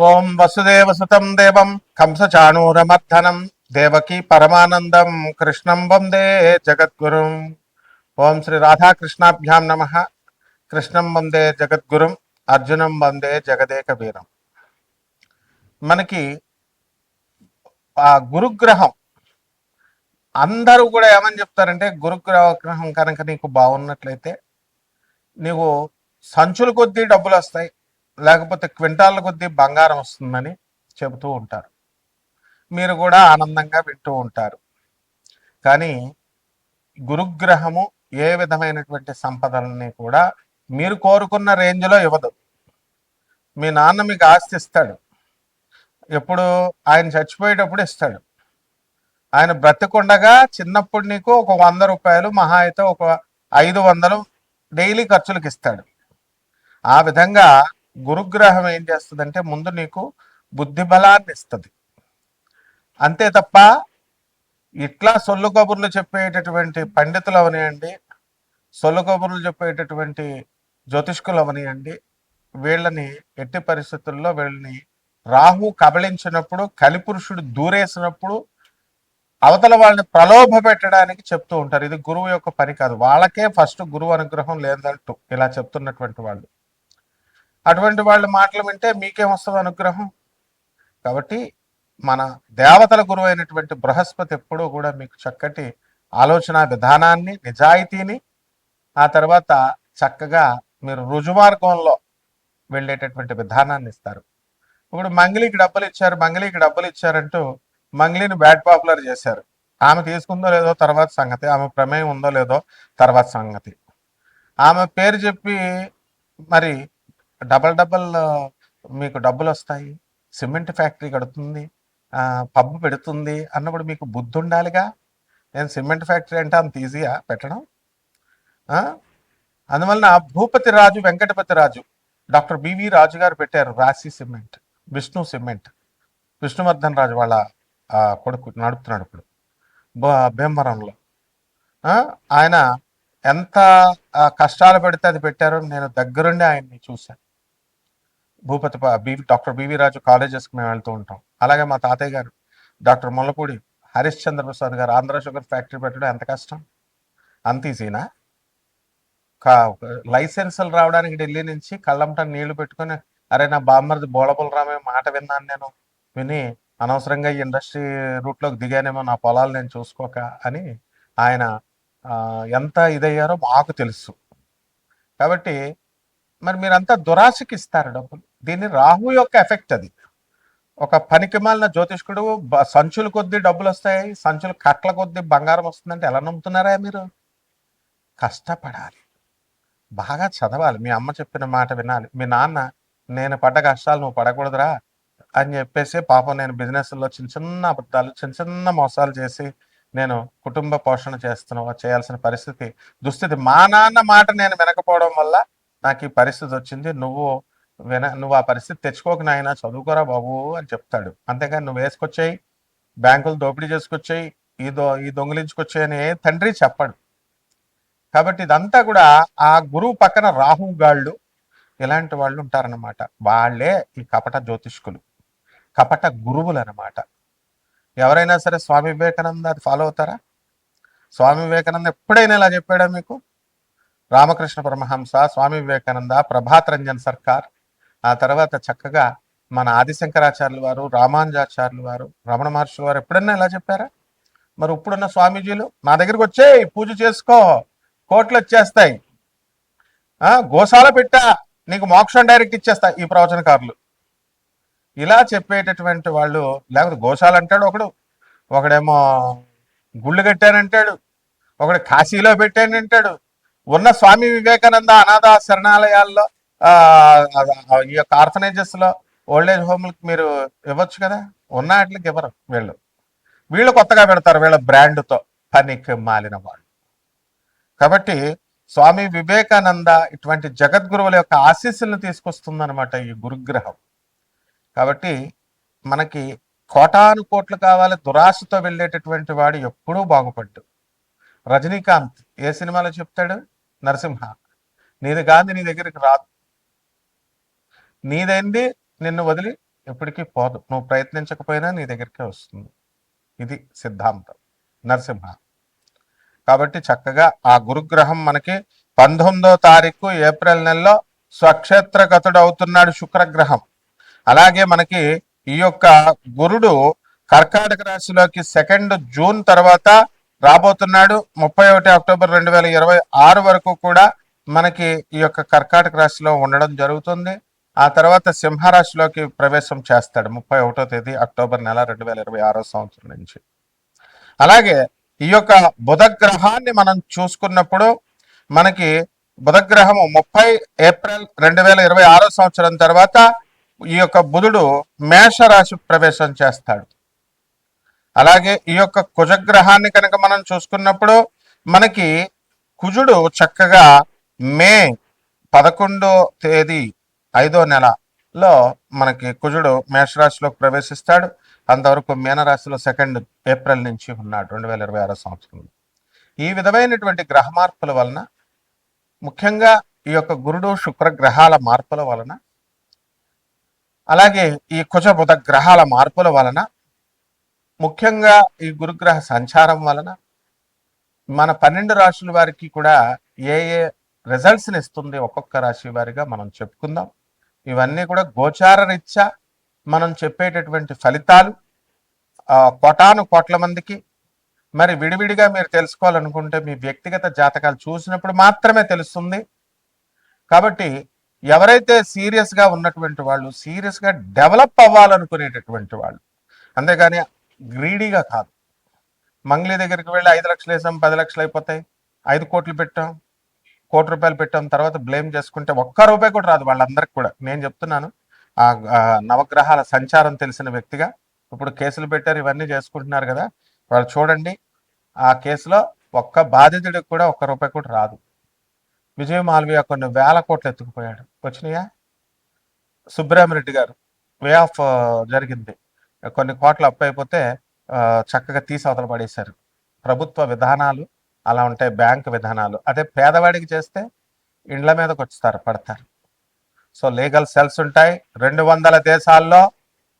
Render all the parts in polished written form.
ఓం వసుదేవసుతం దేవం కంసచాణూరమర్ధనం దేవకీ పరమానందం కృష్ణం వందే జగద్గురుం. ఓం శ్రీ రాధాకృష్ణాభ్యాం నమ. కృష్ణం వందే జగద్గురుం, అర్జునం వందే జగదేక వీరం. మనకి ఆ గురుగ్రహం అందరూ కూడా ఏమని చెప్తారంటే, గురుగ్రహం కనుక నీకు బాగున్నట్లయితే నీవు సంచుల కొద్దీ డబ్బులు వస్తాయి, లేకపోతే క్వింటాళ్ళ కొద్దీ బంగారం వస్తుందని చెబుతూ ఉంటారు. మీరు కూడా ఆనందంగా వింటూ ఉంటారు. కానీ గురుగ్రహము ఏ విధమైనటువంటి సంపదలని కూడా మీరు కోరుకున్న రేంజ్లో ఇవ్వదు. మీ నాన్న మీకు ఆస్తి ఇస్తాడు, ఎప్పుడు ఆయన చచ్చిపోయేటప్పుడు ఇస్తాడు. ఆయన బ్రతికుండగా చిన్నప్పుడు నీకు ఒక 100 రూపాయలు, మహా అయితే ఒక 500 డైలీ ఖర్చులకు ఇస్తాడు. ఆ విధంగా గురుగ్రహం ఏం చేస్తుందంటే ముందు నీకు బుద్ధి బలాన్ని ఇస్తుంది. అంతే తప్ప ఇట్లా సొల్లు కబుర్లు చెప్పేటటువంటి పండితులు అవనియండి, సొల్లు కబుర్లు చెప్పేటటువంటి జ్యోతిష్కులు అవనియండి, వీళ్ళని ఎట్టి పరిస్థితుల్లో వీళ్ళని రాహు కబళించినప్పుడు, కలిపురుషుడు దూరేసినప్పుడు అవతల వాళ్ళని ప్రలోభ పెట్టడానికి చెప్తూ ఉంటారు. ఇది గురువు యొక్క పని కాదు. వాళ్ళకే ఫస్ట్ గురువు అనుగ్రహం లేదంటూ ఇలా చెప్తున్నటువంటి వాళ్ళు. అటువంటి వాళ్ళ మాటలు వింటే మీకేమొస్తుంది అనుగ్రహం? కాబట్టి మన దేవతల గురువు అయినటువంటి బృహస్పతి ఎప్పుడూ కూడా మీకు చక్కటి ఆలోచన విధానాన్ని, నిజాయితీని, ఆ తర్వాత చక్కగా మీరు రుజుమార్గంలో వెళ్ళేటటువంటి విధానాన్ని ఇస్తారు. ఇప్పుడు మంగళికి డబ్బులు ఇచ్చారంటూ మంగళిని బ్యాడ్ పాపులర్ చేశారు. ఆమె తీసుకుందో లేదో తర్వాత సంగతి, ఆమె ప్రమేయం ఉందో లేదో తర్వాత సంగతి. ఆమె పేరు చెప్పి మరి డబల్ మీకు డబ్బులు వస్తాయి, సిమెంట్ ఫ్యాక్టరీ కడుతుంది, పబ్బు పెడుతుంది అన్నప్పుడు మీకు బుద్ధి ఉండాలిగా. నేను సిమెంట్ ఫ్యాక్టరీ అంటే అంత ఈజీయా పెట్టడం? అందువలన భూపతి రాజు, వెంకటపతి రాజు, డాక్టర్ బివి రాజు గారు పెట్టారు రాశి సిమెంట్, విష్ణు సిమెంట్. విష్ణువర్ధన్ రాజు వాళ్ళ కొడుకు నడుపుతున్నాడు ఇప్పుడు భీమవరంలో. ఆయన ఎంత కష్టాలు పెడితే అది పెట్టారో నేను దగ్గరుండి ఆయన్ని చూశాను. డాక్టర్ బివి రాజు కాలేజెస్కి మేము వెళ్తూ ఉంటాం. అలాగే మా తాతయ్య గారు డాక్టర్ ముల్లపూడి హరిశ్చంద్ర ప్రసాద్ గారు ఆంధ్ర షుగర్ ఫ్యాక్టరీ పెట్టడం ఎంత కష్టం? అంత ఈజీనా? లైసెన్సులు రావడానికి ఢిల్లీ నుంచి కళ్ళంట నీళ్లు పెట్టుకొని, అరే నా బామ్మరిది బోళపులరామే మాట విన్నాను, నేను విని అనవసరంగా ఈ ఇండస్ట్రీ రూట్లోకి దిగానేమో, నా పొలాలు నేను చూసుకోక అని ఆయన ఎంత ఇదయ్యారో మాకు తెలుసు. కాబట్టి మరి మీరంతా దురాశకి ఇస్తారు డబ్బులు. దీన్ని రాహు యొక్క ఎఫెక్ట్ అది. ఒక పనికిమాలిన జ్యోతిష్కుడు సంచుల కొద్దీ డబ్బులు వస్తాయి, సంచులు కట్ల కొద్దీ బంగారం వస్తుందంటే ఎలా నమ్ముతున్నారా మీరు? కష్టపడాలి, బాగా చదవాలి, మీ అమ్మ చెప్పిన మాట వినాలి. మీ నాన్న నేను పడ్డ కష్టాలు నువ్వు పడకూడదురా అని చెప్పేసి పాపం నేను బిజినెస్లో చిన్న చిన్న అబద్ధాలు, చిన్న చిన్న మోసాలు చేసి నేను కుటుంబ పోషణ చేయాల్సిన దుస్థితి మా నాన్న మాట నేను వినకపోవడం వల్ల నాకు ఈ పరిస్థితి వచ్చింది. నువ్వు ఆ పరిస్థితి తెచ్చుకోక నాయన, చదువుకోరా బాబు అని చెప్తాడు. అంతేగాని నువ్వు వేసుకొచ్చాయి, బ్యాంకులు దోపిడీ చేసుకొచ్చాయి, ఈ దొంగిలించుకొచ్చాయి అని తండ్రి చెప్పడు. కాబట్టి ఇదంతా కూడా ఆ గురువు పక్కన రాహుగాళ్ళు ఇలాంటి వాళ్ళు ఉంటారన్నమాట. వాళ్ళే ఈ కపట జ్యోతిష్కులు, కపట గురువులు అన్నమాట. ఎవరైనా సరే స్వామి వివేకానంద అది ఫాలో అవుతారా? స్వామి వివేకానంద ఎప్పుడైనా ఇలా చెప్పాడా మీకు? రామకృష్ణ పరమహంస, స్వామి వివేకానంద, ప్రభాత్ రంజన్ సర్కార్, ఆ తర్వాత చక్కగా మన ఆదిశంకరాచార్యులు వారు, రామానుజాచార్యులు వారు, రమణ మహర్షులు వారు ఎప్పుడన్నా ఇలా చెప్పారా? మరి ఇప్పుడున్న స్వామీజీలు నా దగ్గరికి వచ్చేయి, పూజ చేసుకో, కోట్లు వచ్చేస్తాయి, గోశాల పెట్టా నీకు మోక్షం డైరెక్ట్ ఇచ్చేస్తా, ఈ ప్రవచనకారులు ఇలా చెప్పేటటువంటి వాళ్ళు. లేకపోతే గోశాల అంటాడు ఒకడేమో గుళ్ళు కట్టానంటాడు, ఒకడు కాశీలో పెట్టానంటాడు. ఉన్న స్వామి వివేకానంద అనాథ శరణాలయాల్లో, ఈ యొక్క ఆర్ఫనేజెస్ లో, ఓల్డేజ్ హోమ్లకు మీరు ఇవ్వచ్చు కదా. ఉన్న వాటికి ఇవ్వరు వీళ్ళు కొత్తగా పెడతారు వీళ్ళ బ్రాండ్తో, పనికి మాలిన వాళ్ళు. కాబట్టి స్వామి వివేకానంద ఇటువంటి జగద్గురువుల యొక్క ఆశీస్సులను తీసుకొస్తుందన్నమాట ఈ గురుగ్రహం. కాబట్టి మనకి కోటాను కోట్లు కావాలి, దురాశతో వెళ్ళేటటువంటి వాడు ఎప్పుడూ బాగుపడ్డు. రజనీకాంత్ ఏ సినిమాలో చెప్తాడు? నరసింహ, నీది కాంతి నీ దగ్గరికి రాదు, నీదైంది నిన్ను వదిలి ఎప్పటికీ పోదు. నువ్వు ప్రయత్నించకపోయినా నీ దగ్గరికే వస్తుంది. ఇది సిద్ధాంతం నరసింహ. కాబట్టి చక్కగా ఆ గురుగ్రహం మనకి 19వ తారీఖు ఏప్రిల్ నెలలో స్వక్షేత్రగతుడు అవుతున్నాడు శుక్రగ్రహం. అలాగే మనకి ఈ యొక్క గురుడు కర్కాటక రాశిలోకి 2 జూన్ తర్వాత రాబోతున్నాడు. 31 అక్టోబర్ 2026 వరకు కూడా మనకి ఈ యొక్క కర్కాటక రాశిలో ఉండడం జరుగుతుంది. ఆ తర్వాత సింహరాశిలోకి ప్రవేశం చేస్తాడు 31వ తేదీ అక్టోబర్ నెల 2026 సంవత్సరం నుంచి. అలాగే ఈ యొక్క బుధగ్రహాన్ని మనం చూసుకున్నప్పుడు మనకి బుధగ్రహము 30 ఏప్రిల్ 2026 సంవత్సరం తర్వాత ఈ యొక్క బుధుడు మేషరాశి ప్రవేశం చేస్తాడు. అలాగే ఈ యొక్క కుజగ్రహాన్ని కనుక మనం చూసుకున్నప్పుడు మనకి కుజుడు చక్కగా మే 11వ తేదీ 5వ నెలలో మనకి కుజుడు మేషరాశిలోకి ప్రవేశిస్తాడు. అంతవరకు మీనరాశిలో 2 ఏప్రిల్ నుంచి ఉన్నాడు 2026 సంవత్సరంలో. ఈ విధమైనటువంటి గ్రహ మార్పుల వలన, ముఖ్యంగా ఈ యొక్క గురుడు శుక్ర గ్రహాల మార్పుల వలన, అలాగే ఈ కుజ బుధ గ్రహాల మార్పుల వలన, ముఖ్యంగా ఈ గురుగ్రహ సంచారం వలన మన 12 రాశుల వారికి కూడా ఏ ఏ రిజల్ట్స్ని ఇస్తుంది ఒక్కొక్క రాశి వారిగా మనం చెప్పుకుందాం. ఇవన్నీ కూడా గోచార రీత్యా మనం చెప్పేటటువంటి ఫలితాలు కోటాను కోట్ల మందికి. మరి విడివిడిగా మీరు తెలుసుకోవాలనుకుంటే మీ వ్యక్తిగత జాతకాలు చూసినప్పుడు మాత్రమే తెలుస్తుంది. కాబట్టి ఎవరైతే సీరియస్గా ఉన్నటువంటి వాళ్ళు, సీరియస్గా డెవలప్ అవ్వాలనుకునేటటువంటి వాళ్ళు, అంతేగాని గ్రీడీగా కాదు. మంగ్లీ దగ్గరికి వెళ్ళి 5 లక్షలు వేసాం 10 లక్షలు అయిపోతాయి, 5 కోట్లు పెట్టాం, ₹1,00,00,000 పెట్టాం, తర్వాత బ్లేమ్ చేసుకుంటే ఒక్క రూపాయి కూడా రాదు వాళ్ళందరికీ కూడా. నేను చెప్తున్నాను ఆ నవగ్రహాల సంచారం తెలిసిన వ్యక్తిగా. ఇప్పుడు కేసులు పెట్టారు, ఇవన్నీ చేసుకుంటున్నారు కదా, వాళ్ళు చూడండి ఆ కేసులో ఒక్క బాధితుడికి కూడా ₹1 కూడా రాదు. విజయ్ మాల్వియా కొన్ని వేల కోట్లు ఎత్తుకుపోయాడు, వచ్చినాయా? సుబ్రహ్మరెడ్డి గారు వే ఆఫ్ జరిగింది, కొన్ని కోట్ల అప్పు అయిపోతే చక్కగా తీసి అవతల పడేశారు. ప్రభుత్వ విధానాలు అలా ఉంటాయి, బ్యాంకు విధానాలు. అదే పేదవాడికి చేస్తే ఇండ్ల మీదకి వస్తారు, పడతారు. సో లీగల్ సెల్స్ ఉంటాయి. 200 దేశాల్లో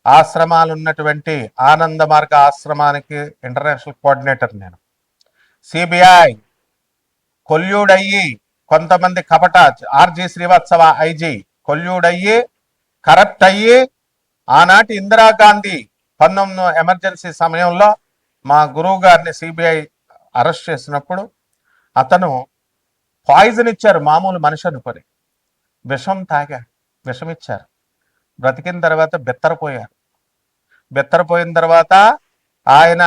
ఆశ్రమాలు ఉన్నటువంటి ఆనంద మార్గ ఆశ్రమానికి ఇంటర్నేషనల్ కోఆర్డినేటర్ నేను. సిబిఐ కొల్యూడయ్యి కొంతమంది కపట ఆర్జీ శ్రీవాత్సవ ఐజీ కొల్యూడయ్యి కరప్ట్ అయ్యి ఆనాటి ఇందిరాగాంధీ 19 ఎమర్జెన్సీ సమయంలో మా గురువు గారిని సిబిఐ అరెస్ట్ చేసినప్పుడు అతను పాయిజన్ ఇచ్చారు, మామూలు మనిషి అనుకొని విషం తాగాడు, విషం ఇచ్చారు. బ్రతికిన తర్వాత బెత్తరపోయారు. బెత్తరపోయిన తర్వాత ఆయన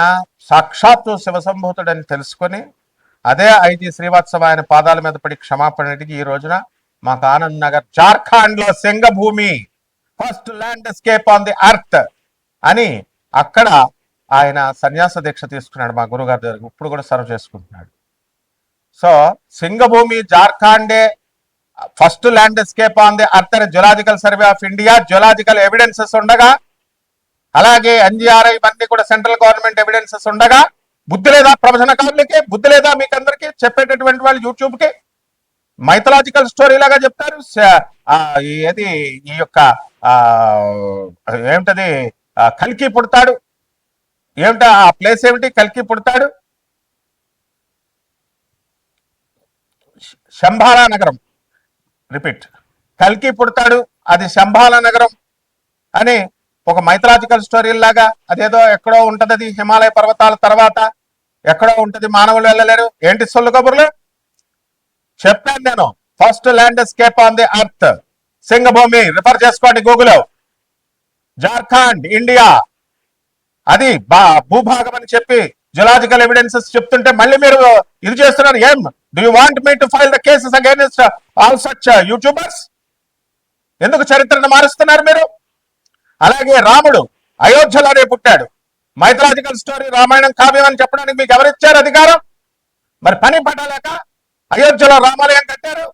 సాక్షాత్తు శివసంభూతుడని తెలుసుకొని అదే ఐజీ శ్రీవాత్సవ ఆయన పాదాల మీద పడి క్షమాపణ అడిగి ఈ రోజున మాకు ఆనంద్ నగర్ జార్ఖండ్ లో Singhbhumi first land escape on the earth అని అక్కడ ఆయన సన్యాస దీక్ష తీసుకున్నాడు మా గురుగారి దగ్గర. ఇప్పుడు కూడా సర్వ్ చేసుకుంటున్నాడు. సో సింగభూమి జార్ఖండే first land escape on the earth అని geological survey of India geological evidences ఉండగా, అలాగే ఎన్జిఆర్ఐ ఇవన్నీ కూడా సెంట్రల్ గవర్నమెంట్ ఎవిడెన్సెస్ ఉండగా బుద్ధి లేదా ప్రవచనకారులకి? బుద్ధి లేదా మీకు అందరికీ చెప్పేటటువంటి వాళ్ళు యూట్యూబ్కి మైథలాజికల్ స్టోరీ లాగా చెప్తారు. ఏది ఈ యొక్క ఏమిటది కల్కి పుడతాడు, ఏమిటా ఆ ప్లేస్ ఏమిటి? కల్కి పుడతాడు శంబాలా నగరం, రిపీట్, కల్కి పుడతాడు అది శంబాలా నగరం అని ఒక మైథలాజికల్ స్టోరీ లాగా అదేదో ఎక్కడో ఉంటది, అది హిమాలయ పర్వతాల తర్వాత ఎక్కడో ఉంటది, మానవులు వెళ్ళలేరు. ఏంటి సొల్లు కబుర్లు చెప్పాను నేను. First land escape on the earth Singhbhumi, refer చేసుకోండి గూగుల్. జార్ఖండ్ ఇండియా, అది భూభాగం అని చెప్పి జియోలాజికల్ ఎవిడెన్సెస్ చెప్తుంటే మళ్ళీ మీరు ఇది చేస్తున్నారు. ఏం do you want me to file the cases against all such YouTubers? ఎందుకు చరిత్రను మారుస్తున్నారు మీరు? అలాగే రాముడు అయోధ్యలోనే పుట్టాడు, మైథలాజికల్ స్టోరీ రామాయణం కావ్యం అని చెప్పడానికి మీకు ఎవరిచ్చారు అధికారం? మరి పని పట్టలేక అయోధ్యలో రామాలయం కట్టారు,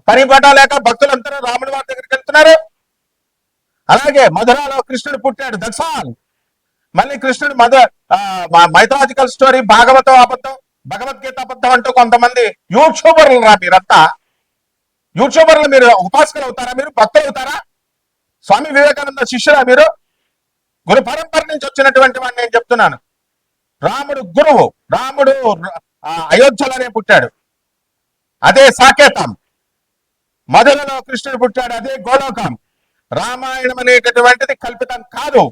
పని పట్టలేక భక్తులందరూ రాముడి వారి దగ్గరికి వెళ్తున్నారు. అలాగే మధురాలో కృష్ణుడు పుట్టాడు, దక్షాల్. మళ్ళీ కృష్ణుడు మైథలాజికల్ స్టోరీ భాగవతం అబద్ధం, భగవద్గీత అబద్ధం అంటూ కొంతమంది యూట్యూబర్లు రా మీరంతా. యూట్యూబర్లు మీరు ఉపాసకులు అవుతారా? మీరు భక్తులు అవుతారా? స్వామి వివేకానంద శిష్యురా మీరు? గురు పరంపర నుంచి వచ్చినటువంటి వాడిని నేను చెప్తున్నాను. రాముడు గురువు, రాముడు అయోధ్యలోనే పుట్టాడు, అదే సాకేతం. మధురలో కృష్ణుడు పుట్టాడు, అదే గోలోకం. రామాయణం అనేటటువంటిది కల్పితం కాదు,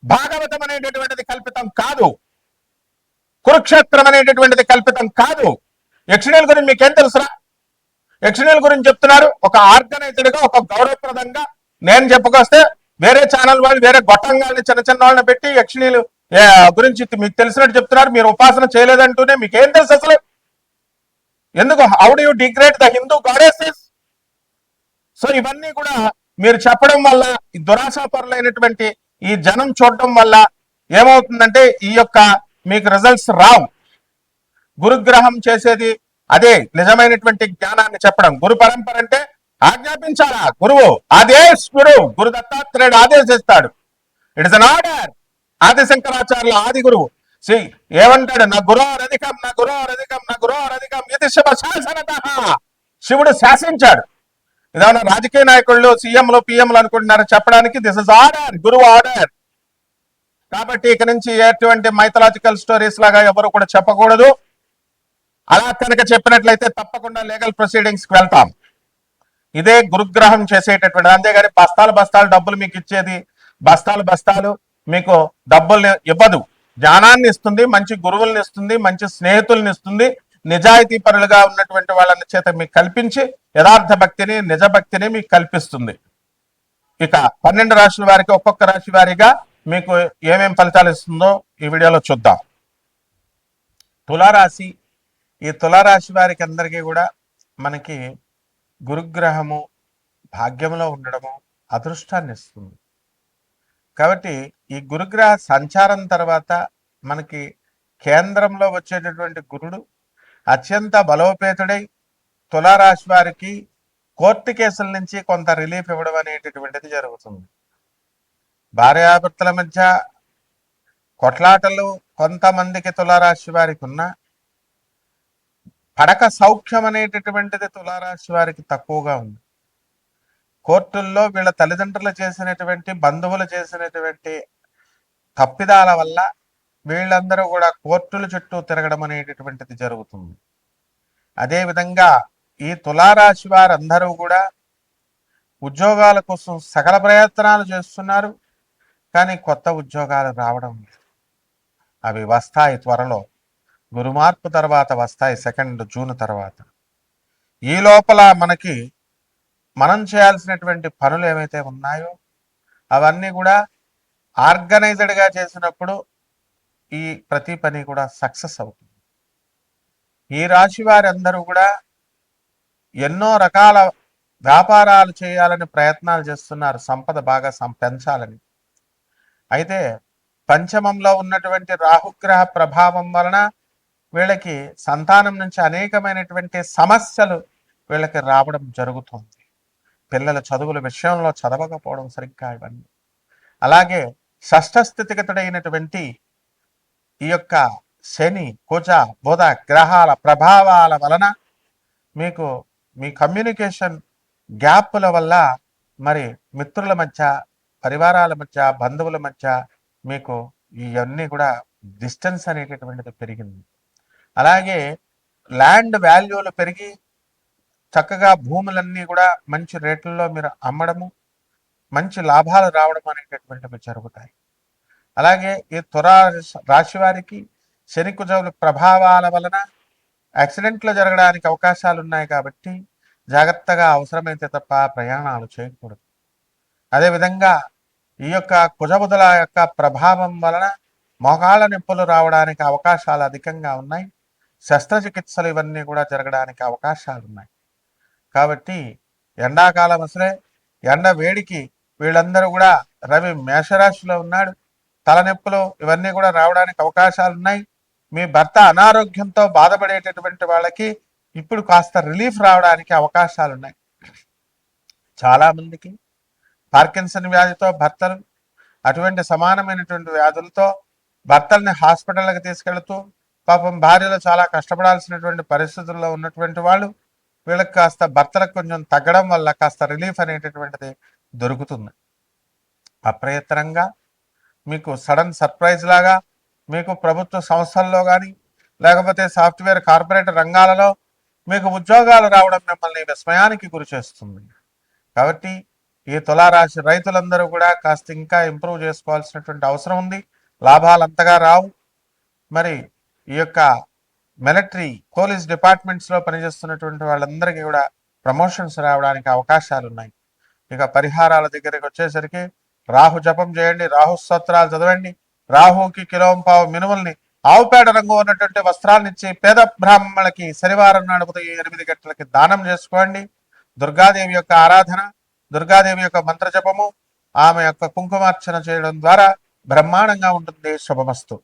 భాగవతం అనేటటువంటిది కల్పితం కాదు, కురుక్షేత్రం అనేటటువంటిది కల్పితం కాదు. యక్షిణీల గురించి మీకేం తెలుసురా? యక్షిణీల గురించి చెప్తున్నారు ఒక ఆర్గనైజ్డ్ గా, ఒక గౌరవప్రదంగా. నేను చెప్పుకొస్తే వేరే ఛానల్ వాళ్ళు వేరే గొట్టంగాల్ని చిన్న చిన్న వాళ్ళని పెట్టి యక్షిణీలు గురించి మీకు తెలిసినట్టు చెప్తున్నారు. మీరు ఉపాసన చేయలేదంటూనే మీకేం తెలుసు అసలు? ఎందుకు? How do you degrade the Hindu goddesses? So ఇవన్నీ కూడా మీరు చెప్పడం వల్ల, ఈ దురాశాపరులైనటువంటి ఈ జనం చూడడం వల్ల ఏమవుతుందంటే ఈ యొక్క మీకు రిజల్ట్స్ రావు. గురుగ్రహం చేసేది అదే, నిజమైనటువంటి జ్ఞానాన్ని చెప్పడం. గురు పరంపర అంటే ఆజ్ఞాపించాలా? గురువు ఆదేశ్ గురు దత్తాత్రేయుడు ఆదేశిస్తాడు. It is an order. ఆది శంకరాచార్యుల ఆది గురువు ఏమంటాడు? నా గురోరధికం, నా గురోరధికం, నా గురోరధికం ఇది శివ శాసనతః. శివుడు శాసించాడు. ఇదేమన్నా రాజకీయ నాయకుళ్ళు సీఎంలు పిఎంలు అనుకుంటున్నారు చెప్పడానికి? దిస్ ఇస్ ఆర్డర్, గురువు ఆర్డర్. కాబట్టి ఇక నుంచి ఎటువంటి మైథలాజికల్ స్టోరీస్ లాగా ఎవరు కూడా చెప్పకూడదు. అలా కనుక చెప్పినట్లయితే తప్పకుండా లీగల్ ప్రొసీడింగ్స్ కి వెళ్తాం. ఇదే గురుగ్రహం చేసేటటువంటి. అంతేగాని బస్తాలు బస్తాలు డబ్బులు మీకు ఇచ్చేది, బస్తాలు బస్తాలు మీకు డబ్బుల్ని ఇవ్వదు. జ్ఞానాన్ని ఇస్తుంది, మంచి గురువుల్ని ఇస్తుంది, మంచి స్నేహితుల్ని ఇస్తుంది, నిజాయితీ పరులుగా ఉన్నటువంటి వాళ్ళని చేత మీకు కల్పించి యథార్థ భక్తిని, నిజ భక్తిని మీకు కల్పిస్తుంది. ఇక 12 రాశుల వారికి ఒక్కొక్క రాశి వారిగా మీకు ఏమేం ఫలితాలు ఇస్తుందో ఈ వీడియోలో చూద్దాం. తులారాశి. ఈ తులారాశి వారికి అందరికీ కూడా మనకి గురుగ్రహము భాగ్యంలో ఉండడము అదృష్టాన్ని ఇస్తుంది. కాబట్టి ఈ గురుగ్రహ సంచారం తర్వాత మనకి కేంద్రంలో వచ్చేటటువంటి గురుడు అత్యంత బలోపేతుడై తులారాశి వారికి కోర్టు కేసుల నుంచి కొంత రిలీఫ్ ఇవ్వడం అనేటటువంటిది జరుగుతుంది. భార్యాభర్తల మధ్య కొట్లాటలు కొంతమందికి తులారాశి వారికి ఉన్న పడక సౌఖ్యం అనేటటువంటిది తులారాశి వారికి తక్కువగా ఉంది. కోర్టుల్లో వీళ్ళ తల్లిదండ్రులు చేసినటువంటి, బంధువులు చేసినటువంటి తప్పిదాల వల్ల వీళ్ళందరూ కూడా కోర్టుల చుట్టూ తిరగడం అనేటటువంటిది జరుగుతుంది. అదేవిధంగా ఈ తులారాశి వారందరూ కూడా ఉద్యోగాల కోసం సకల ప్రయత్నాలు చేస్తున్నారు, కానీ కొత్త ఉద్యోగాలు రావడం లేదు. అవి వస్తాయి త్వరలో, గురుమార్పు తర్వాత వస్తాయి, 2 జూన్ తర్వాత. ఈ లోపల మనం చేయాల్సినటువంటి పనులు ఏమైతే ఉన్నాయో అవన్నీ కూడా ఆర్గనైజ్డ్గా చేసినప్పుడు ఈ ప్రతి పని కూడా సక్సెస్ అవుతుంది. ఈ రాశి వారందరూ కూడా ఎన్నో రకాల వ్యాపారాలు చేయాలని ప్రయత్నాలు చేస్తున్నారు, సంపద బాగా పెంచాలని. అయితే పంచమంలో ఉన్నటువంటి రాహుగ్రహ ప్రభావం వలన వీళ్ళకి సంతానం నుంచి అనేకమైనటువంటి సమస్యలు వీళ్ళకి రావడం జరుగుతుంది. పిల్లల చదువుల విషయంలో చదవకపోవడం సరిగ్గా, ఇవన్నీ. అలాగే షష్ఠ స్థితిగతుడైనటువంటి ఈ యొక్క శని, కుజ, బుధ గ్రహాల ప్రభావాల వలన మీకు మీ కమ్యూనికేషన్ గ్యాప్ల వల్ల మరి మిత్రుల మధ్య, పరివారాల మధ్య, బంధువుల మధ్య మీకు ఇవన్నీ కూడా డిస్టెన్స్ అనేటటువంటిది పెరిగింది. అలాగే ల్యాండ్ వాల్యూలు పెరిగి చక్కగా భూములన్నీ కూడా మంచి రేట్లలో మీరు అమ్మడము, మంచి లాభాలు రావడం అనేటటువంటివి జరుగుతాయి. అలాగే ఈ రాశి వారికి శని కుజుల ప్రభావాల వలన యాక్సిడెంట్లు జరగడానికి అవకాశాలు ఉన్నాయి. కాబట్టి జాగ్రత్తగా అవసరమైతే తప్ప ప్రయాణాలు చేయకూడదు. అదేవిధంగా ఈ యొక్క కుజబుధుల యొక్క ప్రభావం వలన మోకాళ్ళ నొప్పులు రావడానికి అవకాశాలు అధికంగా ఉన్నాయి. శస్త్రచికిత్సలు ఇవన్నీ కూడా జరగడానికి అవకాశాలు ఉన్నాయి. కాబట్టి ఎండాకాలం అసలే, ఎండ వేడికి వీళ్ళందరూ కూడా, రవి మేషరాశిలో ఉన్నాడు, తలనొప్పులు ఇవన్నీ కూడా రావడానికి అవకాశాలు ఉన్నాయి. మీ భర్త అనారోగ్యంతో బాధపడేటటువంటి వాళ్ళకి ఇప్పుడు కాస్త రిలీఫ్ రావడానికి అవకాశాలు ఉన్నాయి. చాలా మందికి పార్కిన్సన్ వ్యాధితో భర్తలు, అటువంటి సమానమైనటువంటి వ్యాధులతో భర్తల్ని హాస్పిటల్కి తీసుకెళ్తూ పాపం భార్యలు చాలా కష్టపడాల్సినటువంటి పరిస్థితుల్లో ఉన్నటువంటి వాళ్ళు, వీళ్ళకి కాస్త భర్తలకు కొంచెం తగ్గడం వల్ల కాస్త రిలీఫ్ అనేటటువంటిది దొరుకుతుంది. అప్రయత్నంగా మీకు సడన్ సర్ప్రైజ్ లాగా మీకు ప్రభుత్వ సంస్థల్లో కానీ లేకపోతే సాఫ్ట్వేర్ కార్పొరేట్ రంగాలలో మీకు ఉద్యోగాలు రావడం మిమ్మల్ని విస్మయానికి గురి చేస్తుంది. కాబట్టి ఈ తులారాశి రైతులందరూ కూడా కాస్త ఇంకా ఇంప్రూవ్ చేసుకోవాల్సినటువంటి అవసరం ఉంది. లాభాలు అంతగా రావు. మరి ఈ యొక్క మిలిటరీ పోలీస్ డిపార్ట్మెంట్స్లో పనిచేస్తున్నటువంటి వాళ్ళందరికీ కూడా ప్రమోషన్స్ రావడానికి అవకాశాలు ఉన్నాయి. ఇక పరిహారాల దగ్గరికి వచ్చేసరికి రాహు జపం చేయండి, రాహు స్తోత్రాలు చదవండి, రాహుకి కిలోంపావు మినుముల్ని ఆవుపేడ రంగు ఉన్నటువంటి వస్త్రాలనిచ్చి పేద బ్రాహ్మణులకి శనివారం నాడు ఉదయం 8 గంటలకి దానం చేసుకోండి. దుర్గాదేవి యొక్క ఆరాధన, దుర్గాదేవి యొక్క మంత్ర జపము, ఆమె యొక్క కుంకుమార్చన చేయడం ద్వారా బ్రహ్మాండంగా ఉంటుంది. శుభమస్తు.